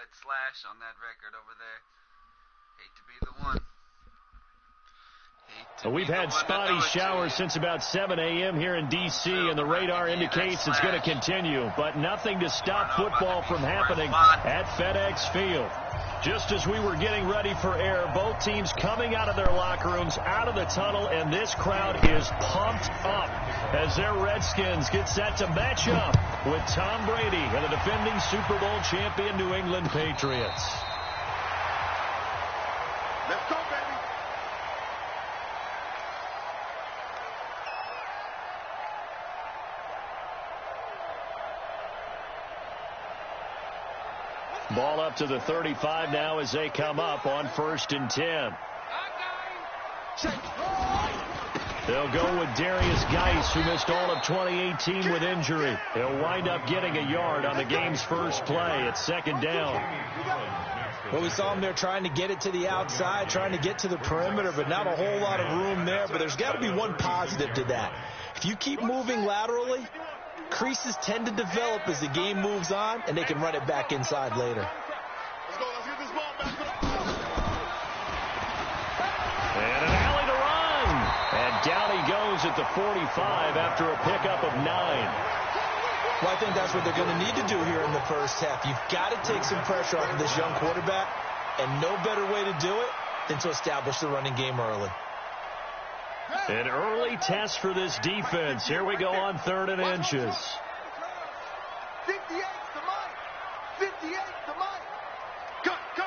that slash on that record over there. Hate to be the one. We've had spotty showers since about 7 a.m. here in D.C., and the radar indicates it's going to continue, but nothing to stop football from happening at FedEx Field. Just as we were getting ready for air, both teams coming out of their locker rooms, out of the tunnel, and this crowd is pumped up as their Redskins get set to match up with Tom Brady and the defending Super Bowl champion New England Patriots. Let's go, baby. Ball up to the 35 now as they come up on 1st and 10. They'll go with Darius Geis, who missed all of 2018 with injury. He'll wind up getting a yard on the game's first play. It's 2nd down. Well, we saw him there trying to get it to the outside, trying to get to the perimeter, but not a whole lot of room there. But there's got to be one positive to that. If you keep moving laterally, creases tend to develop as the game moves on, and they can run it back inside later. Let's go. Let's get this ball back. And an alley to run. And down he goes at the 45 after a pickup of 9. Well, I think that's what they're going to need to do here in the first half. You've got to take some pressure off of this young quarterback, and no better way to do it than to establish the running game early. An early test for this defense. Here we go on 3rd and inches. 58 to Mike. 58 to Mike. Cut. Go.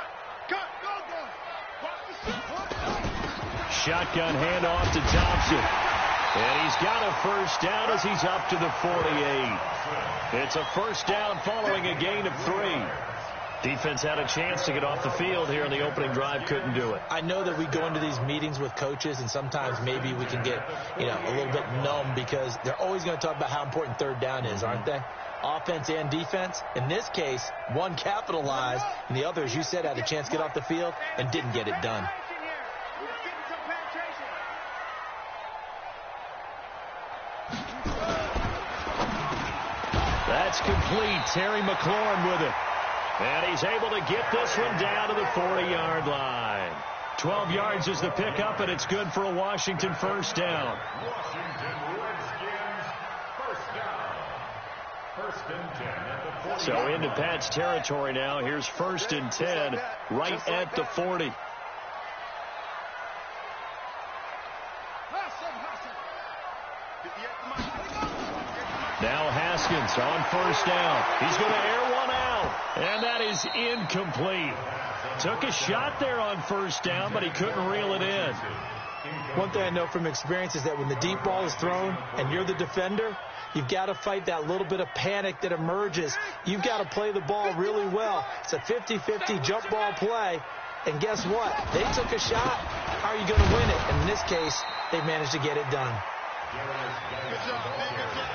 Shotgun handoff to Thompson. And he's got a first down as he's up to the 48. It's a first down following a gain of 3. Defense had a chance to get off the field here in the opening drive, couldn't do it. I know that we go into these meetings with coaches, and sometimes maybe we can get, a little bit numb because they're always going to talk about how important 3rd down is, aren't they? Offense and defense. In this case, one capitalized, and the other, as you said, had a chance to get off the field and didn't get it done. That's complete. Terry McLaurin with it. And he's able to get this one down to the 40-yard line. 12 yards is the pickup, and it's good for a Washington first down. So into Pat's territory now. Here's 1st and 10 right at the 40. Now Haskins on first down. He's going to air one out, and that is incomplete. Took a shot there on first down, but he couldn't reel it in. One thing I know from experience is that when the deep ball is thrown and you're the defender, you've got to fight that little bit of panic that emerges. You've got to play the ball really well. It's a 50-50 jump ball play, and guess what? They took a shot. How are you going to win it? And in this case, they managed to get it done.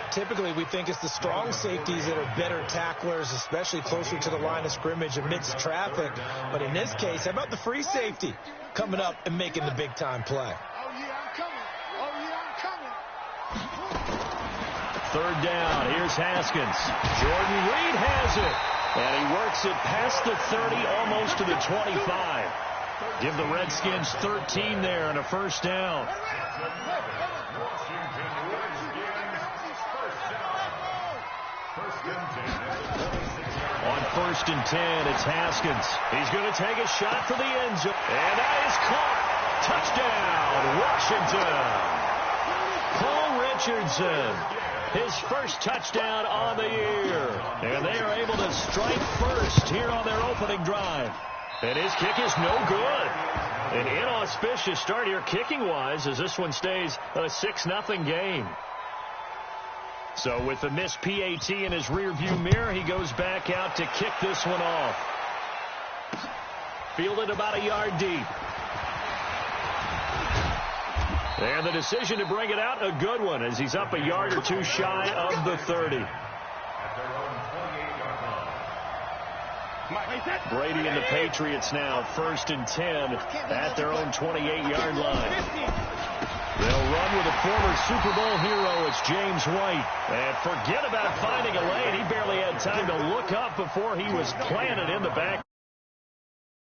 Typically, we think it's the strong safeties that are better tacklers, especially closer to the line of scrimmage amidst traffic. But in this case, how about the free safety coming up and making the big-time play? Third down. Here's Haskins. Jordan Reed has it. And he works it past the 30, almost to the 25. Give the Redskins 13 there and a first down. On 1st and 10, it's Haskins. He's going to take a shot for the end zone. And that is caught. Touchdown, Washington. Paul Richardson, his first touchdown on the year. And they are able to strike first here on their opening drive. And his kick is no good. An inauspicious start here kicking-wise as this one stays a 6-0 game. So with the missed PAT in his rearview mirror, he goes back out to kick this one off. Fielded about a yard deep. And the decision to bring it out, a good one, as he's up a yard or two shy of the 30. Brady and the Patriots now 1st and 10 at their own 28-yard line. They'll run with a former Super Bowl hero. It's James White. And forget about finding a lane. He barely had time to look up before he was planted in the back.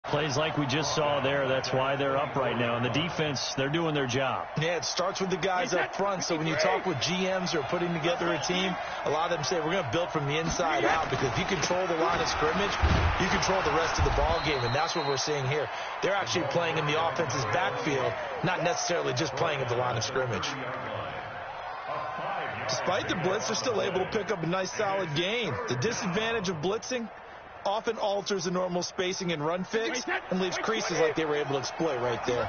Plays like we just saw there, that's why they're up right now. And the defense, they're doing their job. Yeah, it starts with the guys up front. So when you talk with GMs who are putting together a team, a lot of them say we're going to build from the inside out, because if you control the line of scrimmage, you control the rest of the ball game, and that's what we're seeing here. They're actually playing in the offense's backfield, not necessarily just playing at the line of scrimmage. Despite the blitz, they're still able to pick up a nice solid gain. The disadvantage of blitzing often alters the normal spacing and run fix and leaves creases like they were able to exploit right there.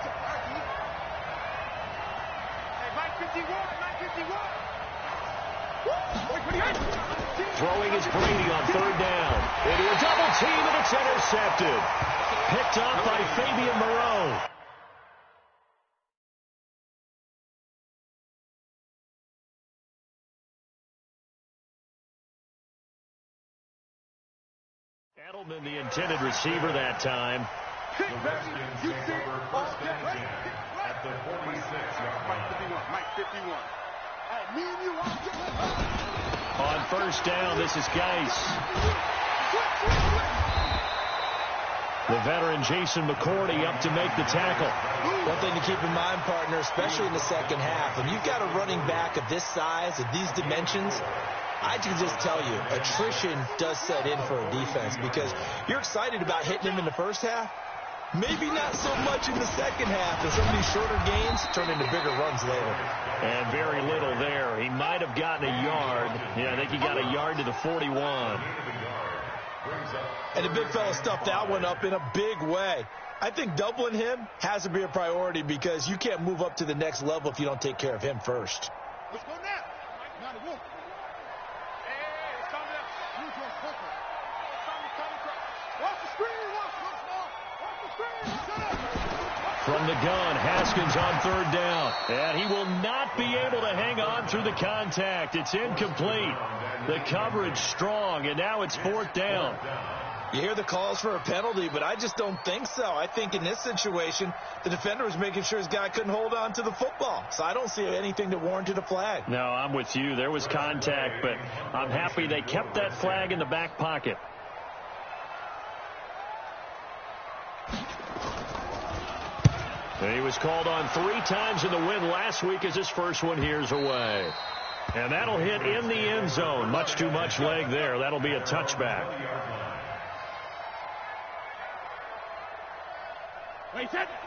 Throwing is Brady on third down. Into a double team, and it's intercepted. Picked off by Fabian Moreau. Edelman, the intended receiver that time. The Redskins take over first and 10 at the 46-yard line. Mike 51. On first down, this is Geis. The veteran Jason McCourty up to make the tackle. One thing to keep in mind, partner, especially in the second half, when you've got a running back of this size, of these dimensions, I can just tell you, attrition does set in for a defense, because you're excited about hitting him in the first half. Maybe not so much in the second half, as some of these shorter gains turn into bigger runs later. And very little there. He might have gotten a yard. Yeah, I think he got a yard to the 41. And the big fella stuffed that one up in a big way. I think doubling him has to be a priority, because you can't move up to the next level if you don't take care of him first. Let's go now. Now the wolf. Hey, it's time to use your focus. Watch the screen. Watch the screen. Shut up. From the gun, Haskins on third down. And he will not be able to hang on through the contact. It's incomplete. The coverage strong, and now it's fourth down. You hear the calls for a penalty, but I just don't think so. I think in this situation, the defender was making sure his guy couldn't hold on to the football. So I don't see anything that warranted a flag. No, I'm with you. There was contact, but I'm happy they kept that flag in the back pocket. He was called on 3 times in the win last week, as his first one here's away. And that'll hit in the end zone. Much too much leg there. That'll be a touchback.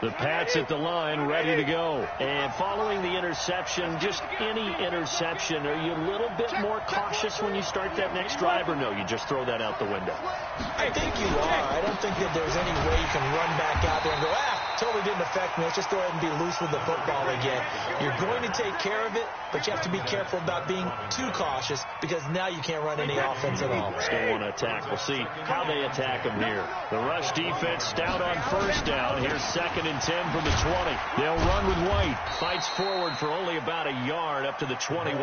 The Pats at the line, ready to go. And following the interception, just any interception, are you a little bit more cautious when you start that next drive, or no, you just throw that out the window? I think you are. I don't think that there's any way you can run back out there and go, totally didn't affect me. Let's just go ahead and be loose with the football again. You're going to take care of it, but you have to be careful about being too cautious, because now you can't run any offense at all. Still want to attack. We'll see how they attack them here. The rush defense stout on first down. Here's second and 10 from the 20. They'll run with White. Fights forward for only about a yard up to the 21.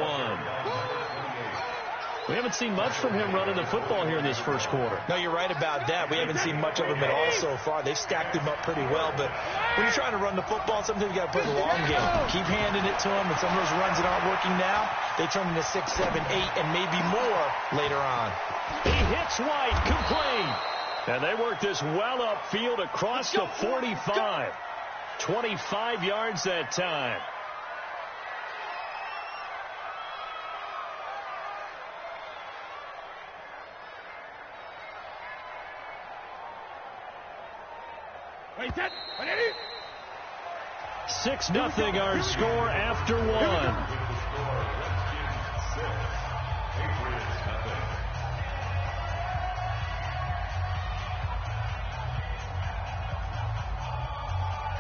We haven't seen much from him running the football here in this first quarter. No, you're right about that. We haven't seen much of him at all so far. They've stacked him up pretty well, but when you're trying to run the football, sometimes you got to play the long game. Keep handing it to him, and some of those runs that aren't working now, they turn into 6, 7, 8, and maybe more later on. He hits White, complete. And they work this well upfield across the 45. 25 yards that time. Wait, that. 6-0 our score after 1.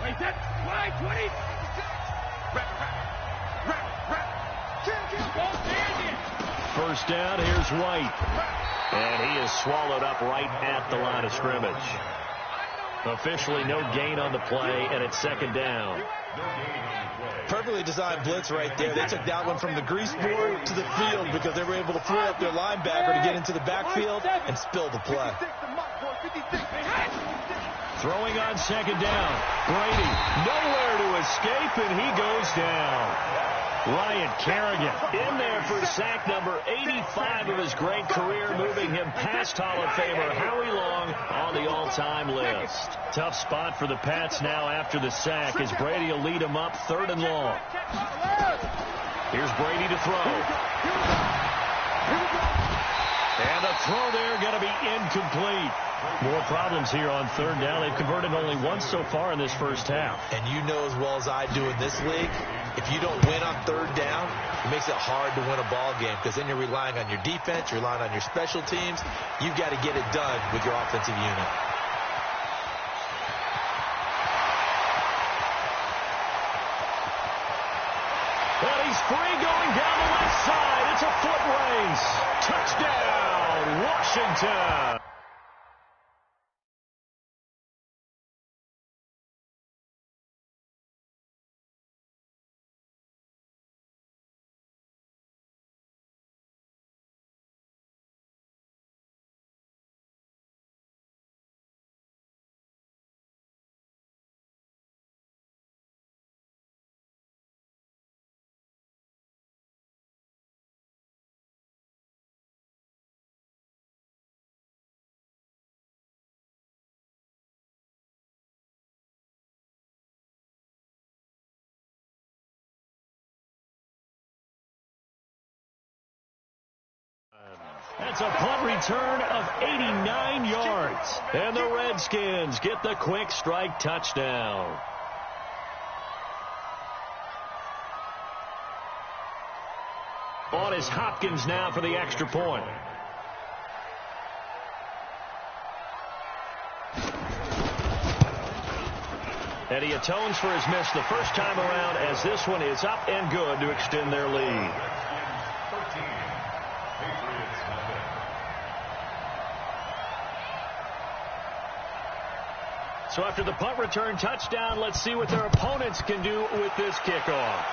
Wait, that. 20. First down, here's White. And he is swallowed up right at the line of scrimmage. Officially no gain on the play, and it's second down. Perfectly designed blitz right there. They took that one from the grease board to the field, because they were able to free up their linebacker to get into the backfield and spill the play. Throwing on second down. Brady nowhere to escape, and he goes down. Ryan Kerrigan in there for sack number 85 of his great career, moving him past Hall of Famer Howie Long on the all-time list. Tough spot for the Pats now after the sack as Brady will lead him up 3rd and long. Here's Brady to throw. And the throw there going to be incomplete. More problems here on 3rd down. They've converted only once so far in this first half. And you know as well as I do in this league, if you don't win on 3rd down, it makes it hard to win a ball game because then you're relying on your defense, you're relying on your special teams. You've got to get it done with your offensive unit. And he's free going down the left side. It's a foot race. Touchdown, Washington. That's a punt return of 89 yards. And the Redskins get the quick strike touchdown. On is Hopkins now for the extra point. And he atones for his miss the first time around as this one is up and good to extend their lead. So after the punt return touchdown, let's see what their opponents can do with this kickoff.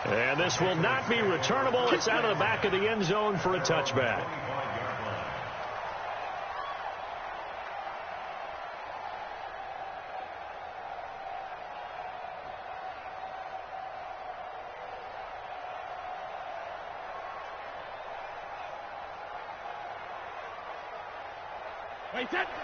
And this will not be returnable. It's out of the back of the end zone for a touchback.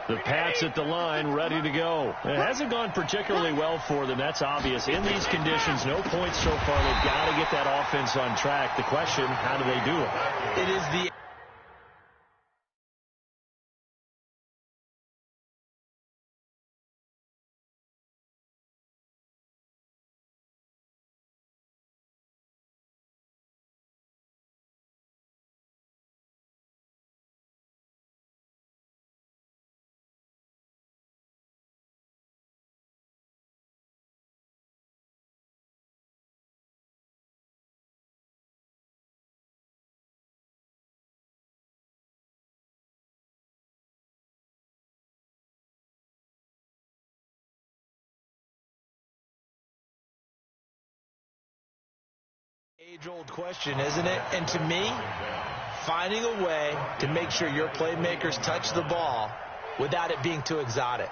The Pats at the line, ready to go. It hasn't gone particularly well for them. That's obvious. In these conditions, no points so far. They've got to get that offense on track. The question, how do they do it? It is the age-old question, isn't it? And to me, finding a way to make sure your playmakers touch the ball without it being too exotic.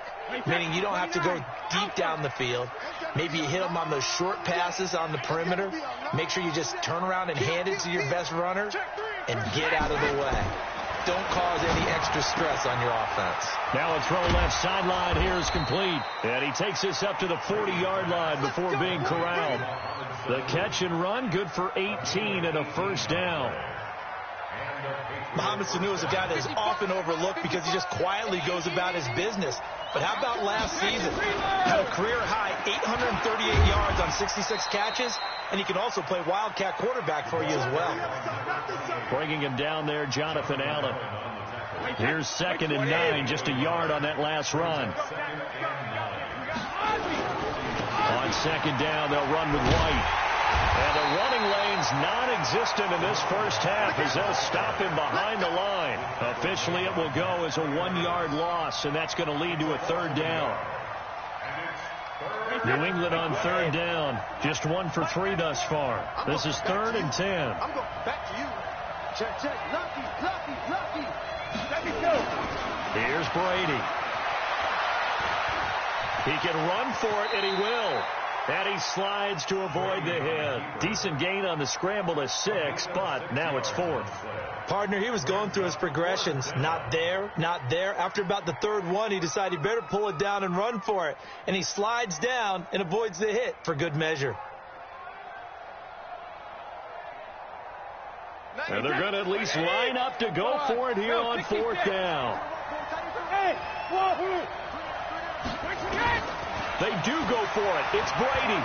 Meaning you don't have to go deep down the field. Maybe you hit them on those short passes on the perimeter. Make sure you just turn around and hand it to your best runner and get out of the way. Don't cause any extra stress on your offense. Now a throw left sideline here is complete. And he takes this up to the 40-yard line before being corralled. The catch and run, good for 18 and a first down. Mohamed Sanu is a guy that is often overlooked because he just quietly goes about his business. But how about last season? Had a career-high 838 yards on 66 catches, and he can also play wildcat quarterback for you as well. Bringing him down there, Jonathan Allen. Here's 2nd and 9, just a yard on that last run. On 2nd down, they'll run with White. And the running lane's non-existent in this first half as they'll stop him behind the line. Officially, it will go as a 1-yard loss, and that's going to lead to a 3rd down. New England on 3rd down. Just 1 for 3 thus far. This is 3rd and 10. I'm going back to you. Check, check. Lucky. Let me go. Here's Brady. He can run for it, and he will. And he slides to avoid the hit. Decent gain on the scramble to 6, but now it's 4th. Partner, he was going through his progressions. Not there, not there. After about the 3rd one, he decided he better pull it down and run for it. And he slides down and avoids the hit for good measure. And they're going to at least line up to go for it here on 4th down. They do go for it. It's Brady.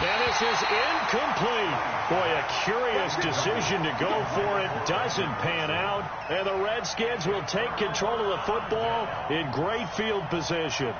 And this is incomplete. Boy, a curious decision to go for it. Doesn't pan out. And the Redskins will take control of the football in great field position.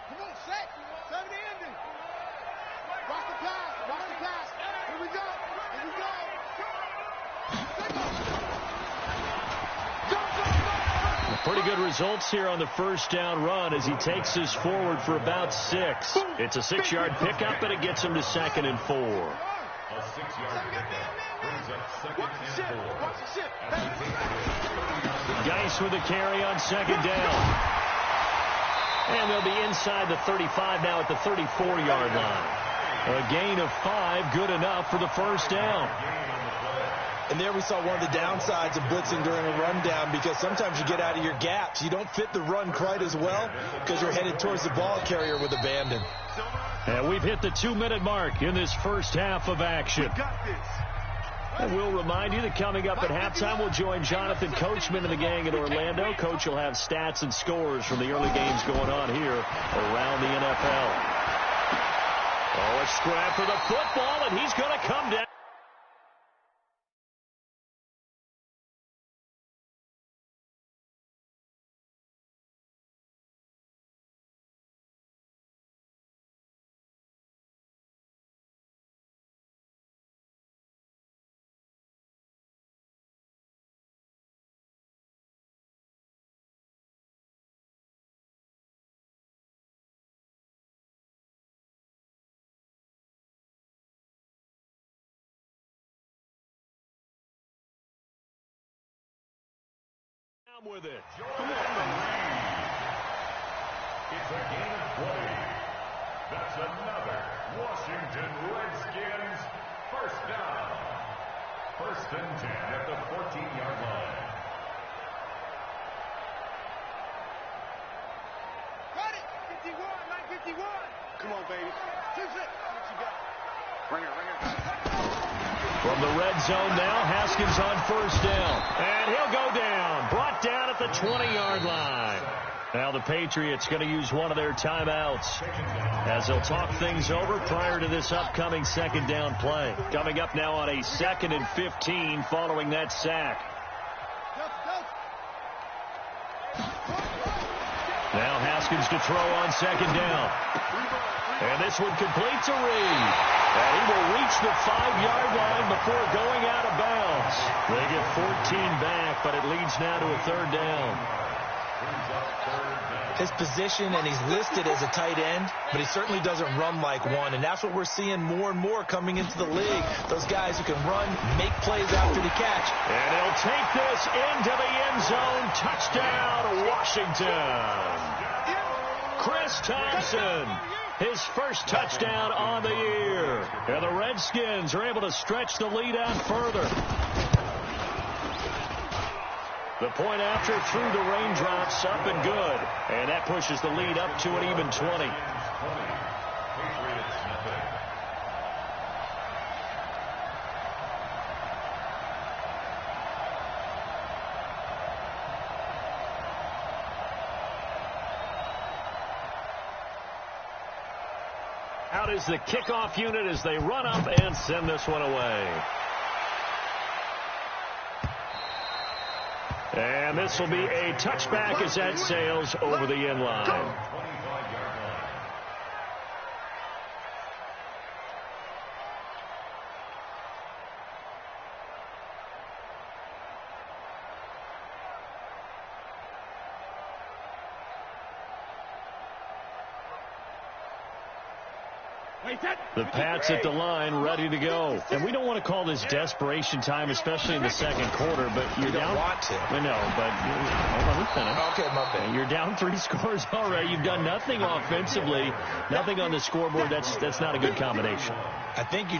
Come on, set. 7 ending. Watch the pass. Watch the pass. Here we go. Here we go. Pretty good results here on the first down run as he takes this forward for about 6. It's a 6-yard pickup, and it gets him to 2nd and 4. A 6-yard pickup brings up 2nd and 4. Geis with a carry on 2nd down. And they'll be inside the 35 now at the 34-yard line. A gain of 5, good enough for the first down. And there we saw one of the downsides of blitzing during a rundown, because sometimes you get out of your gaps. You don't fit the run quite as well because you're headed towards the ball carrier with abandon. And we've hit the 2-minute mark in this first half of action. And we'll remind you that coming up at halftime, we'll join Jonathan Coachman and the gang in Orlando. Coach will have stats and scores from the early games going on here around the NFL. Oh, a scrap for the football, and he's going to come down. With it. It's a gain of 20. That's another Washington Redskins first down. 1st and 10 at the 14-yard line. Got it. 51, 951. Come on, baby. What you got? Bring it. From the red zone now, Haskins on 1st down. And he'll go down. Brought down at the 20-yard line. Now the Patriots going to use one of their timeouts as they'll talk things over prior to this upcoming 2nd down play. Coming up now on a 2nd and 15 following that sack. Now Haskins to throw on 2nd down. And this one completes a read. And he will reach the 5-yard line before going out of bounds. They get 14 back, but it leads now to a 3rd down. His position, and he's listed as a tight end, but he certainly doesn't run like one. And that's what we're seeing more and more coming into the league. Those guys who can run, make plays after the catch. And he'll take this into the end zone. Touchdown, Washington. Chris Thompson. His first touchdown on the year. And the Redskins are able to stretch the lead out further. The point after through the raindrops, up and good. And that pushes the lead up to an even 20. Out is the kickoff unit as they run up and send this one away. And this will be a touchback as that sails over the end line. The Pats at the line, ready to go. And we don't want to call this desperation time, especially in the second quarter, but you're down. You don't want to. I know, but okay, my bad. You're down 3 scores already. You've done nothing offensively, nothing on the scoreboard. That's not a good combination. I think you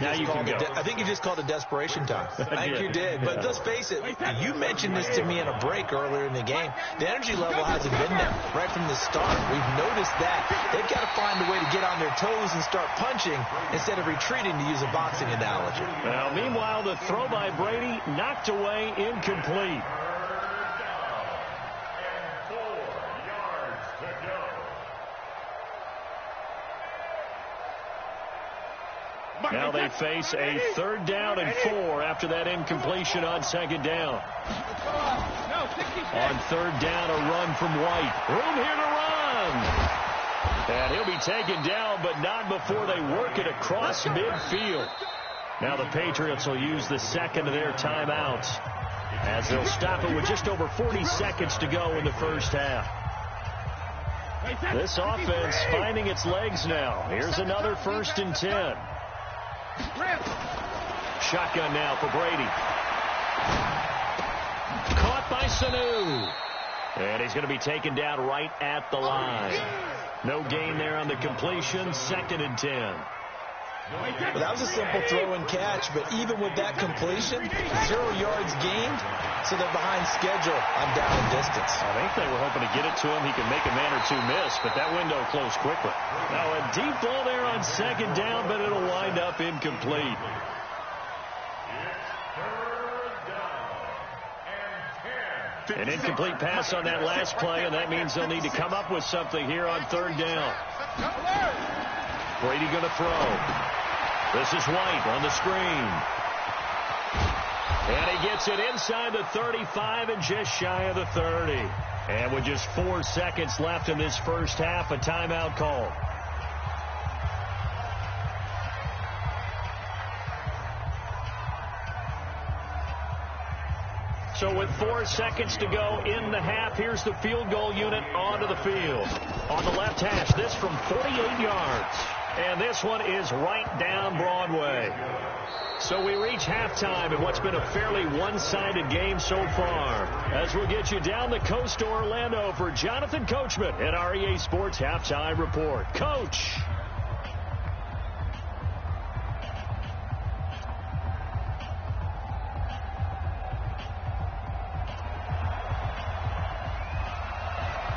just called it desperation time. I think you did. But let's face it, you mentioned this to me in a break earlier in the game. The energy level hasn't been there right from the start. We've noticed that. They've got to find a way to get on their toes and start punching instead of retreating, to use a boxing analogy. Well, meanwhile, the throw by Brady knocked away, incomplete. Now they face a 3rd down and 4 after that incompletion on 2nd down. On 3rd down, a run from White. Room here to run. And he'll be taken down, but not before they work it across midfield. Now the Patriots will use the second of their timeouts as they'll stop it with just over 40 seconds to go in the first half. This offense finding its legs now. Here's another 1st and 10. Shotgun now for Brady. Caught by Sanu. And he's going to be taken down right at the line. No gain there on the completion. 2nd and 10. Well, that was a simple throw and catch, but even with that completion, 0 yards gained, so they're behind schedule on down and distance. I think they were hoping to get it to him. He could make a man or two miss, but that window closed quickly. Now a deep ball there on 2nd down, but it'll wind up incomplete. An incomplete pass on that last play, and that means they'll need to come up with something here on 3rd down. Brady going to throw. This is White on the screen. And he gets it inside the 35 and just shy of the 30. And with just 4 seconds left in this first half, a timeout call. So with 4 seconds to go in the half, here's the field goal unit onto the field. On the left hash, this from 48 yards. And this one is right down Broadway. So we reach halftime in what's been a fairly one-sided game so far. As we'll get you down the coast to Orlando for Jonathan Coachman at our EA Sports Halftime Report. Coach.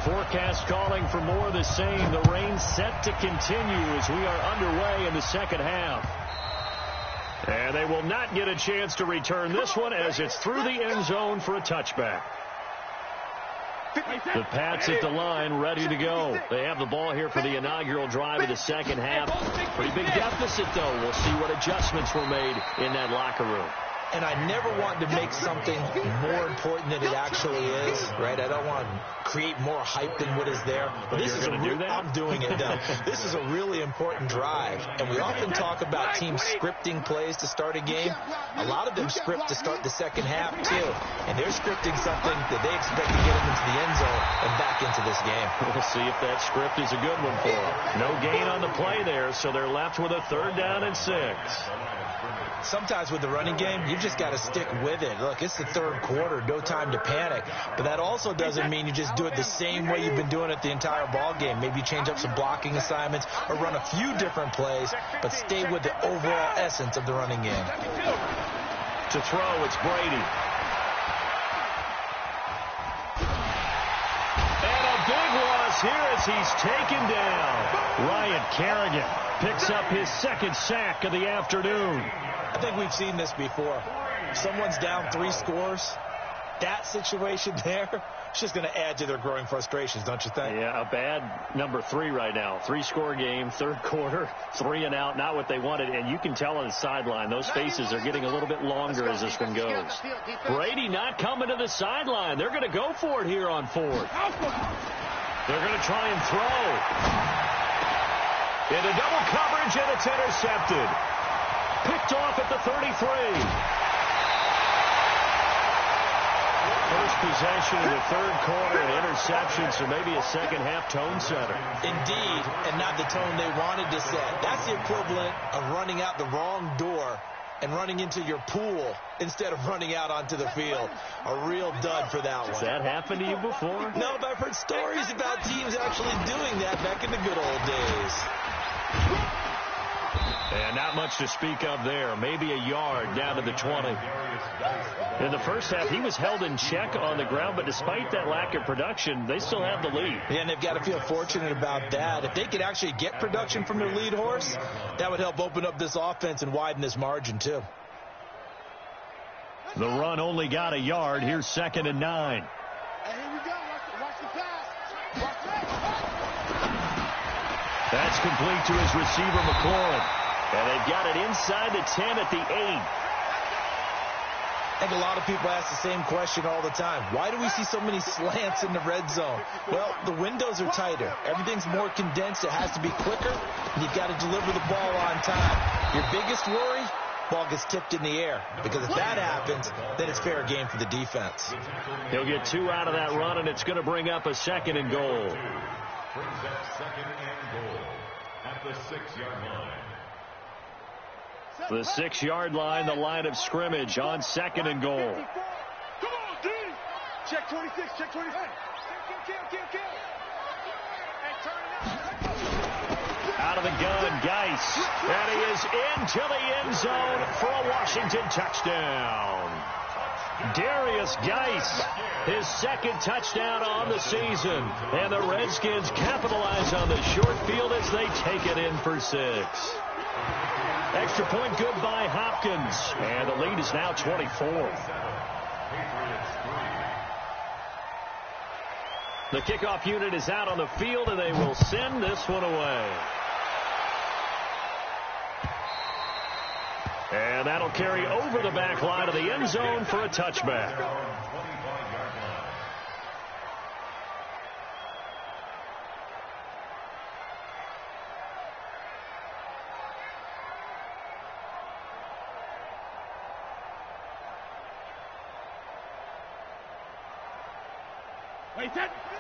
Forecast calling for more of the same. The rain set to continue as we are underway in the second half. And they will not get a chance to return this one as it's through the end zone for a touchback. The Pats at the line, ready to go. They have the ball here for the inaugural drive of the second half. Pretty big deficit, though. We'll see what adjustments were made in that locker room. And I never want to make something more important than it actually is, right? I don't want to create more hype than what is there. But this is I'm doing it now. This is a really important drive. And we often talk about teams scripting plays to start a game. A lot of them script to start the second half, too. And they're scripting something that they expect to get them into the end zone and back into this game. We'll see if that script is a good one for them. No gain on the play there, so they're left with a 3rd down and 6. Sometimes with the running game, you just got to stick with it. Look, it's the 3rd quarter, no time to panic. But that also doesn't mean you just do it the same way you've been doing it the entire ball game. Maybe change up some blocking assignments or run a few different plays, but stay with the overall essence of the running game. To throw, it's Brady. And a big loss here as he's taken down. Ryan Kerrigan picks up his 2nd sack of the afternoon. I think we've seen this before. Someone's down 3 scores. That situation there, It's just going to add to their growing frustrations, don't you think? Yeah, a bad number 3 right now. 3-score game, third quarter, 3 and out, not what they wanted. And you can tell on the sideline, those faces are getting a little bit longer as this one goes. Brady not coming to the sideline. They're going to go for it here on 4th. They're going to try and throw. Into double coverage, and it's intercepted. Picked off at the 33. First possession in the third quarter, an interception, so maybe a second-half tone setter. Indeed, and not the tone they wanted to set. That's the equivalent of running out the wrong door and running into your pool instead of running out onto the field. A real dud for that one. Has that happened to you before? No, but I've heard stories about teams actually doing that back in the good old days. And not much to speak of there. Maybe a yard down to the 20. In the first half, he was held in check on the ground, but despite that lack of production, they still have the lead. Yeah, and they've got to feel fortunate about that. If they could actually get production from their lead horse, that would help open up this offense and widen this margin, too. The run only got a yard. Here's 2nd and 9. Hey, here we go. Watch the pass. Watch it. That's complete to his receiver, McLaurin. And they've got it inside the 10 at the 8. I think a lot of people ask the same question all the time. Why do we see so many slants in the red zone? Well, the windows are tighter. Everything's more condensed. It has to be quicker, and you've got to deliver the ball on time. Your biggest worry, ball gets tipped in the air. Because if that happens, then it's fair game for the defense. He'll get 2 out of that run, and it's going to bring up a 2nd and goal. Brings up 2nd and goal at the 6-yard line. The 6-yard line, the line of scrimmage on 2nd and goal. Come on, D. Check 26. Check 26. Kill. Hey, turn it up. Out of the gun, Geis. And he is into the end zone for a Washington touchdown. Darius Geis, his 2nd touchdown on the season. And the Redskins capitalize on the short field as they take it in for 6. Extra point good by Hopkins. And the lead is now 24. The kickoff unit is out on the field, and they will send this one away. And that'll carry over the back line of the end zone for a touchback.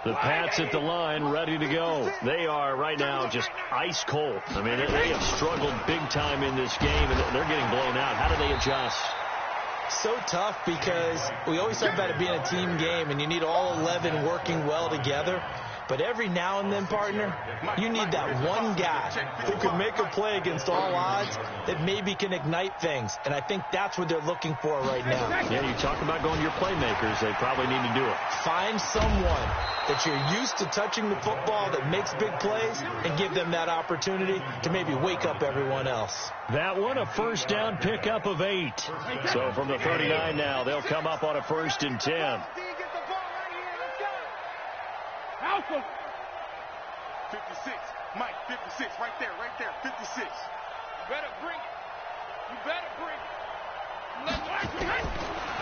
The Pats at the line, ready to go. They are right now just ice cold. I mean, they have struggled big time in this game, and they're getting blown out. How do they adjust? So tough because we always talk about it being a team game, and you need all 11 working well together. But every now and then, partner, you need that one guy who can make a play against all odds that maybe can ignite things. And I think that's what they're looking for right now. Yeah, you talk about going to your playmakers. They probably need to do it. Find someone that you're used to touching the football that makes big plays and give them that opportunity to maybe wake up everyone else. That one, a first down pickup of 8. So from the 39 now, they'll come up on a 1st and 10. 56. Mike, 56. Right there. 56. You better bring it.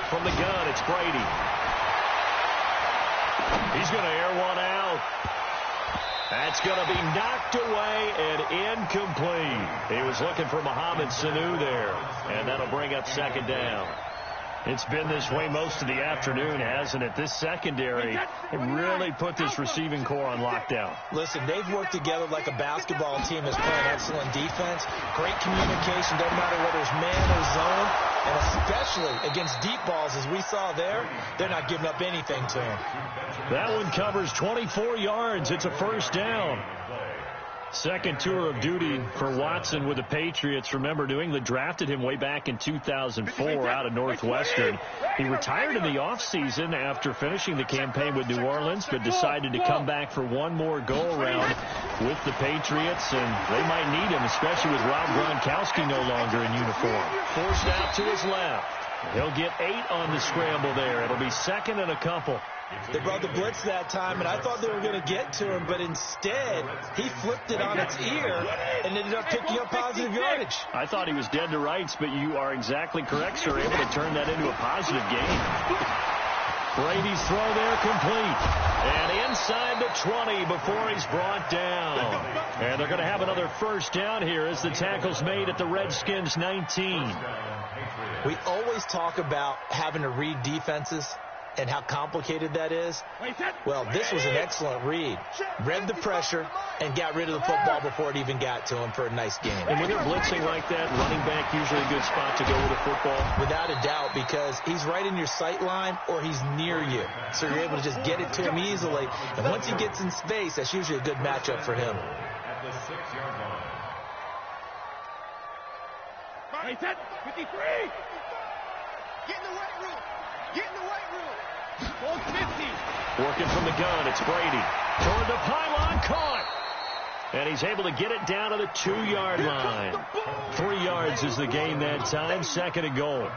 From the gun, it's Brady. He's going to air one out. That's going to be knocked away and incomplete. He was looking for Mohamed Sanu there, and that'll bring up 2nd down. It's been this way most of the afternoon, hasn't it? This secondary really put this receiving core on lockdown. Listen, they've worked together like a basketball team that's playing excellent defense. Great communication, doesn't matter whether it's man or zone. And especially against deep balls, as we saw there, they're not giving up anything to him. That one covers 24 yards. It's a 1st down. 2nd tour of duty for Watson with the Patriots. Remember, New England drafted him way back in 2004 out of Northwestern. He retired in the offseason after finishing the campaign with New Orleans, but decided to come back for one more go-around with the Patriots, and they might need him, especially with Rob Gronkowski no longer in uniform. Forced out to his left. He'll get 8 on the scramble there. It'll be 2nd and a couple. They brought the blitz that time, and I thought they were going to get to him, but instead, he flipped it on its ear and ended up picking up positive yardage. I thought he was dead to rights, but you are exactly correct, sir. Able to turn that into a positive gain. Brady's throw there complete. And inside the 20 before he's brought down. And they're going to have another first down here as the tackle's made at the Redskins 19. We always talk about having to read defenses and how complicated that is. Well, this was an excellent read. Read the pressure and got rid of the football before it even got to him for a nice game. And when you're blitzing like that, running back usually a good spot to go with a football? Without a doubt, because he's right in your sight line or he's near you. So you're able to just get it to him easily. And once he gets in space, that's usually a good matchup for him. At the 6-yard line. Right, set, 53. Get in the weight room. Get in the weight room. 450. Working from the gun, it's Brady. Toward the pylon, caught. And he's able to get it down to the 2-yard line. 3 yards is the gain that time, 2nd and goal.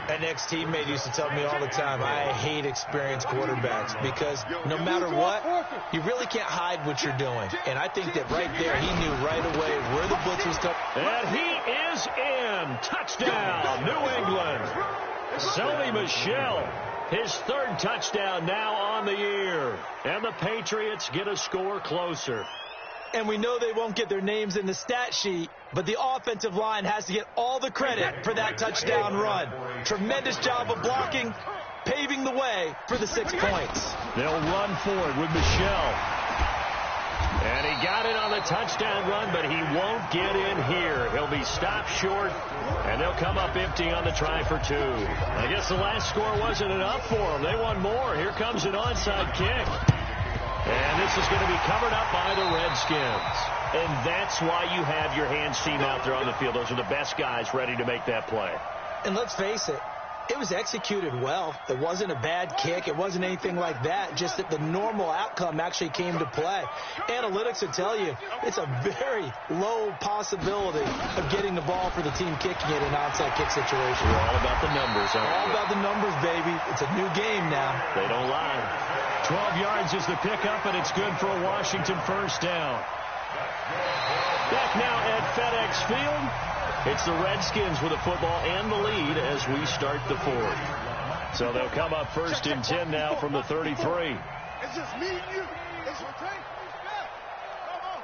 An ex-teammate used to tell me all the time, I hate experienced quarterbacks because no matter what, you really can't hide what you're doing. And I think that right there, he knew right away where the blitz was coming. And he is in. Touchdown, New England. Sony Michel, his 3rd touchdown now on the year. And the Patriots get a score closer. And we know they won't get their names in the stat sheet, but the offensive line has to get all the credit for that touchdown run. Tremendous job of blocking, paving the way for the 6 points. They'll run forward with Michel. And he got it on the touchdown run, but he won't get in here. He'll be stopped short, and they'll come up empty on the try for 2. I guess the last score wasn't enough for them. They want more. Here comes an onside kick. And this is going to be covered up by the Redskins. And that's why you have your hands team out there on the field. Those are the best guys ready to make that play. And let's face it, it was executed well. It wasn't a bad kick. It wasn't anything like that. Just that the normal outcome actually came to play. Analytics will tell you it's a very low possibility of getting the ball for the team kicking it in an onside kick situation. We're all about the numbers, aren't we? All about the numbers, baby. It's a new game now. They don't lie. 12 yards is the pickup, and it's good for a Washington first down. Back now at FedEx Field. It's the Redskins with the football and the lead as we start the 4th. So they'll come up 1st and 10 now from the 33. It's just me and you. It's okay. Come on.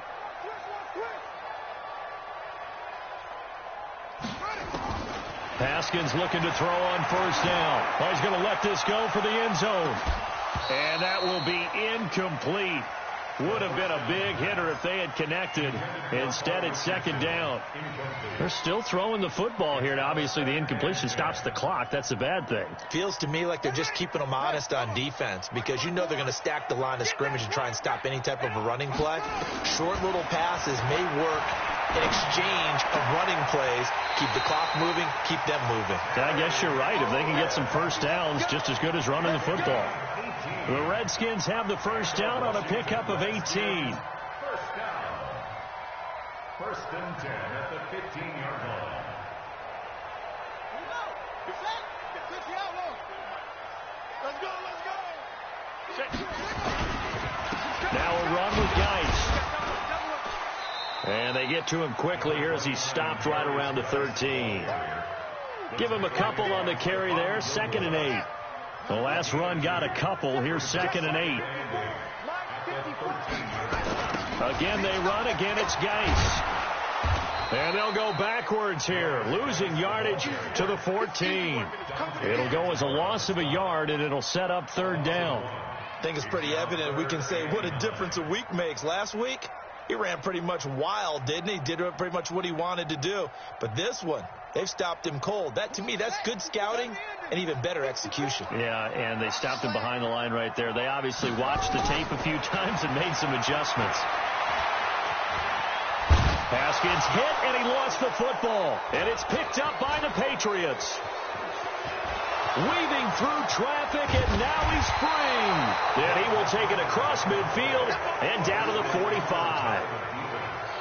Haskins looking to throw on first down. Oh, he's going to let this go for the end zone. And that will be incomplete. Would have been a big hitter if they had connected. Instead, it's 2nd down. They're still throwing the football here. Now, obviously, the incompletion stops the clock. That's a bad thing. Feels to me like they're just keeping them honest on defense because you know they're going to stack the line of scrimmage and try and stop any type of a running play. Short little passes may work in exchange of running plays. Keep the clock moving, keep them moving. I guess you're right. If they can get some first downs, just as good as running the football. The Redskins have the first down on a pickup of 18. First down. 1st and 10 at the 15-yard line. Now a run with Geis. And they get to him quickly here as he's stopped right around the 13. Give him a couple on the carry there. 2nd and 8. The last run got a couple. Here's 2nd and 8. Again, they run. Again, it's Geis. And they'll go backwards here, losing yardage to the 14. It'll go as a loss of a yard, and it'll set up 3rd down. I think it's pretty evident. We can say what a difference a week makes. Last week, he ran pretty much wild, didn't he? Did pretty much what he wanted to do. But this one, they've stopped him cold. That, to me, that's good scouting and even better execution. Yeah, and they stopped him behind the line right there. They obviously watched the tape a few times and made some adjustments. Haskins hit, and he lost the football. And it's picked up by the Patriots. Weaving through traffic, and now he's free. And he will take it across midfield and down to the 45.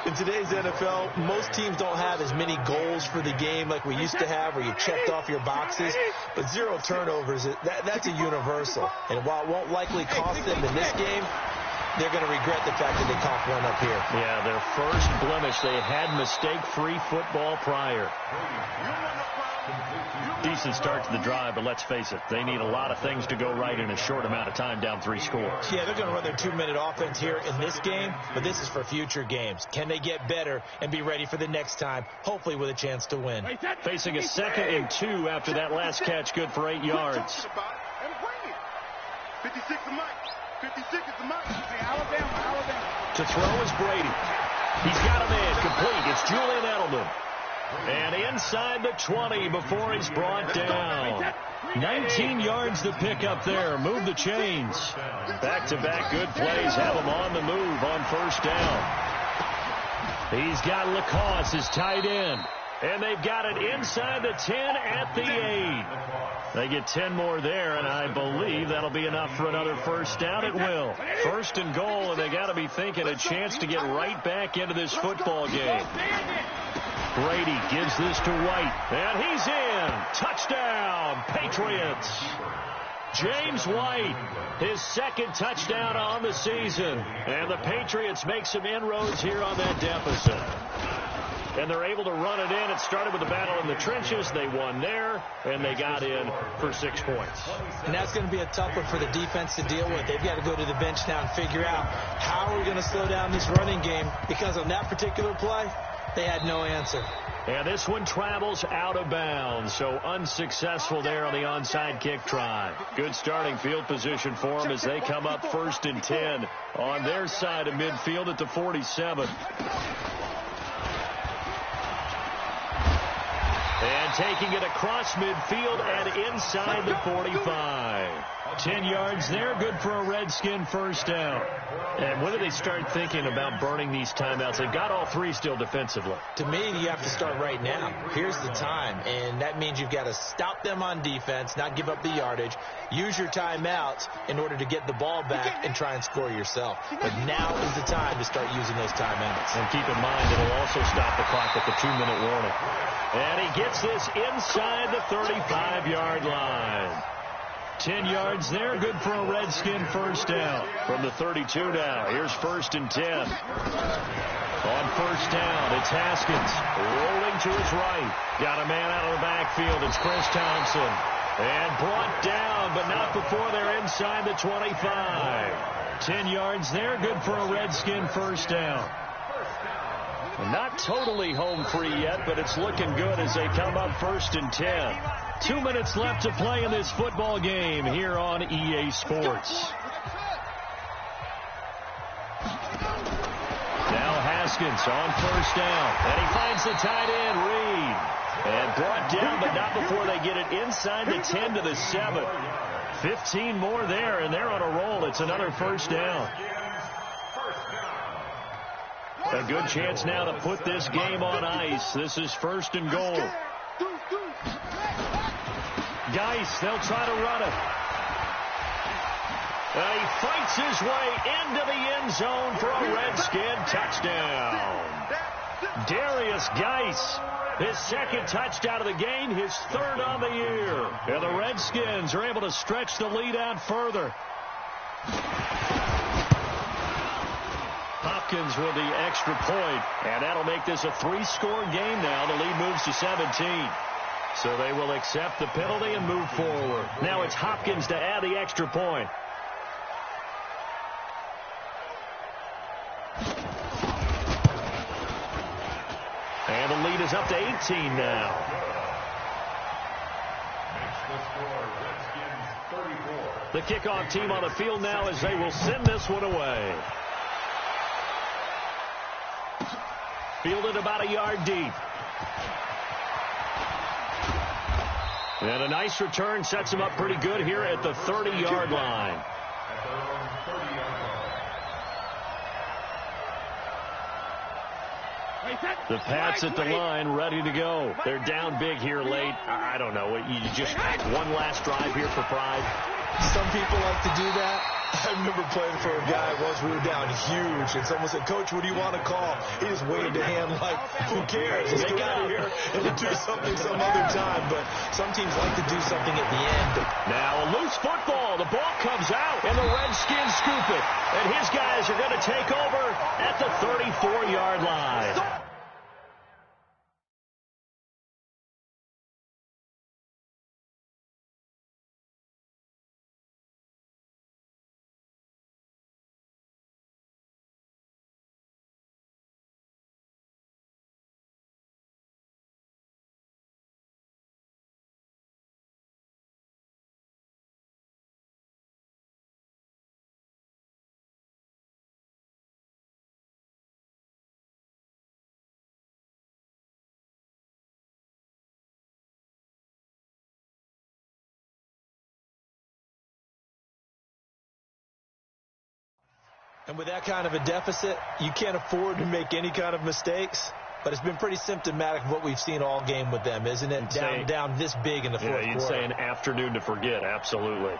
In today's NFL, most teams don't have as many goals for the game like we used to have, where you checked off your boxes. But 0 turnovers, that's a universal. And while it won't likely cost them in this game, they're going to regret the fact that they coughed one up here. Yeah, their first blemish. They had mistake-free football prior. Decent start to the drive, but let's face it, they need a lot of things to go right in a short amount of time, down 3 scores. Yeah, they're going to run their 2-minute offense here in this game, but this is for future games. Can they get better and be ready for the next time, hopefully with a chance to win? Facing a 2nd and 2 after that last catch, good for 8 yards. 56 is Mike. 56 is the Mike. Alabama. To throw is Brady. He's got a man complete. It's Julian Edelman. And inside the 20 before he's brought down. 19 yards to pick up there. Move the chains. Back-to-back good plays have him on the move on first down. He's got Lacoste, his tight end. And they've got it inside the 10 at the 8. They get 10 more there, and I believe that'll be enough for another first down. It will. First and goal, and they got to be thinking a chance to get right back into this football game. Brady gives this to White, and he's in. Touchdown, Patriots. James White, his 2nd touchdown on the season. And the Patriots make some inroads here on that deficit. And they're able to run it in. It started with a battle in the trenches. They won there, and they got in for 6 points. And that's going to be a tough one for the defense to deal with. They've got to go to the bench now and figure out how are we going to slow down this running game, because on that particular play, they had no answer. And this one travels out of bounds, so unsuccessful there on the onside kick try. Good starting field position for them as they come up 1st and 10 on their side of midfield at the 47. And taking it across midfield and inside the 45. 10 yards there, good for a Redskin first down. And when do they start thinking about burning these timeouts? They've got all 3 still defensively. To me, you have to start right now. Here's the time, and that means you've got to stop them on defense, not give up the yardage, use your timeouts in order to get the ball back and try and score yourself. But now is the time to start using those timeouts. And keep in mind, it'll also stop the clock at the 2-minute warning. And he gets this inside the 35-yard line. 10 yards there, good for a Redskin first down. From the 32 now, here's 1st and 10. On first down, it's Haskins rolling to his right. Got a man out of the backfield. It's Chris Thompson. And brought down, but not before they're inside the 25. 10 yards there, good for a Redskin first down. Not totally home free yet, but it's looking good as they come up 1st and 10. 2 minutes left to play in this football game here on EA Sports. Now Haskins on first down, and he finds the tight end, Reed. And brought down, but not before they get it inside the 10 to the 7. 15 more there, and they're on a roll. It's another first down. A good chance now to put this game on ice. This is 1st and goal. Geis, they'll try to run it. He fights his way into the end zone for a Redskin touchdown. Darius Geis, his 2nd touchdown of the game, his 3rd on the year. And the Redskins are able to stretch the lead out further. Hopkins with the extra point, and that'll make this a 3-score game now. The lead moves to 17. So they will accept the penalty and move forward. Now it's Hopkins to add the extra point. And the lead is up to 18 now. The kickoff team on the field now as they will send this one away. Fielded about a yard deep. And a nice return sets him up pretty good here at the 30-yard line. The Pats at the line ready to go. They're down big here late. I don't know. You just one last drive here for pride. Some people like to do that. I remember playing for a guy once. We were down huge, and someone said, "Coach, what do you want to call?" He just waved a hand like, "Who cares? Let's get out of here and do something some other time." But some teams like to do something at the end. Now a loose football. The ball comes out, and the Redskins scoop it. And his guys are going to take over at the 34-yard line. And with that kind of a deficit, you can't afford to make any kind of mistakes. But it's been pretty symptomatic of what we've seen all game with them, isn't it? Down this big in the fourth quarter. You'd say an afternoon to forget, absolutely.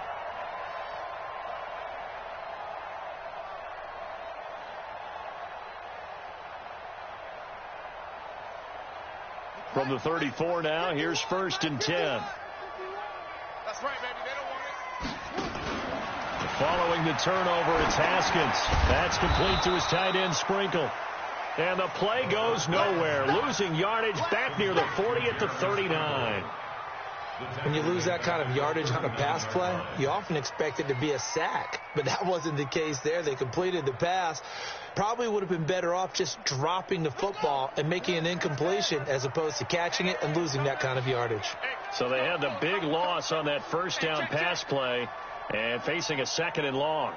From the 34 now, here's 1st and 10. That's right, baby. They don't want it. Following the turnover, it's Haskins. That's complete to his tight end, Sprinkle. And the play goes nowhere. Losing yardage back near the 40 at the 39. When you lose that kind of yardage on a pass play, you often expect it to be a sack. But that wasn't the case there. They completed the pass. Probably would have been better off just dropping the football and making an incompletion as opposed to catching it and losing that kind of yardage. So they had the big loss on that first down pass play and facing a 2nd and long.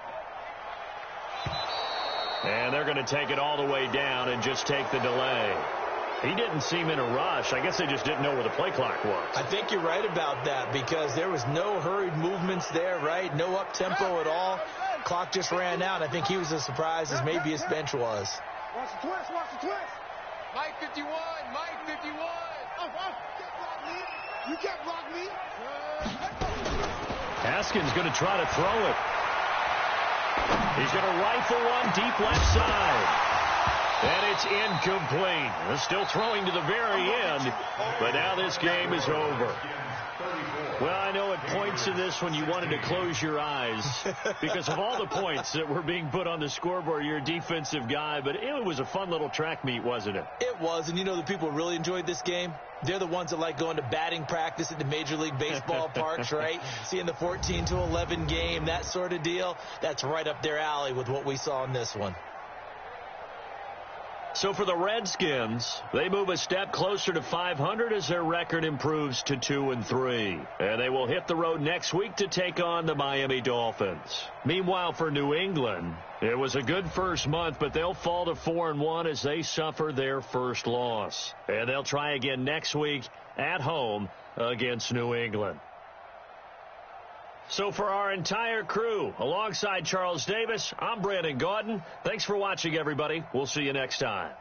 And they're going to take it all the way down and just take the delay. He didn't seem in a rush. I guess they just didn't know where the play clock was. I think you're right about that because there was no hurried movements there, right? No up-tempo at all. Clock just ran out. I think he was as surprised as maybe his bench was. Watch the twist. Watch the twist. Mike 51. Mike 51. You can't block me. Haskins going to try to throw it. He's going to rifle one deep left side. And it's incomplete. They're still throwing to the very end, but now this game is over. Well, I know at points in this when you wanted to close your eyes because of all the points that were being put on the scoreboard. You're a defensive guy, but it was a fun little track meet, wasn't it? It was, and you know the people who really enjoyed this game? They're the ones that like going to batting practice at the Major League Baseball parks, right? Seeing the 14-11 game, that sort of deal. That's right up their alley with what we saw in this one. So for the Redskins, they move a step closer to 500 as their record improves to 2-3. And they will hit the road next week to take on the Miami Dolphins. Meanwhile, for New England, it was a good first month, but they'll fall to 4-1 as they suffer their first loss. And they'll try again next week at home against New England. So for our entire crew, alongside Charles Davis, I'm Brandon Gaudin. Thanks for watching, everybody. We'll see you next time.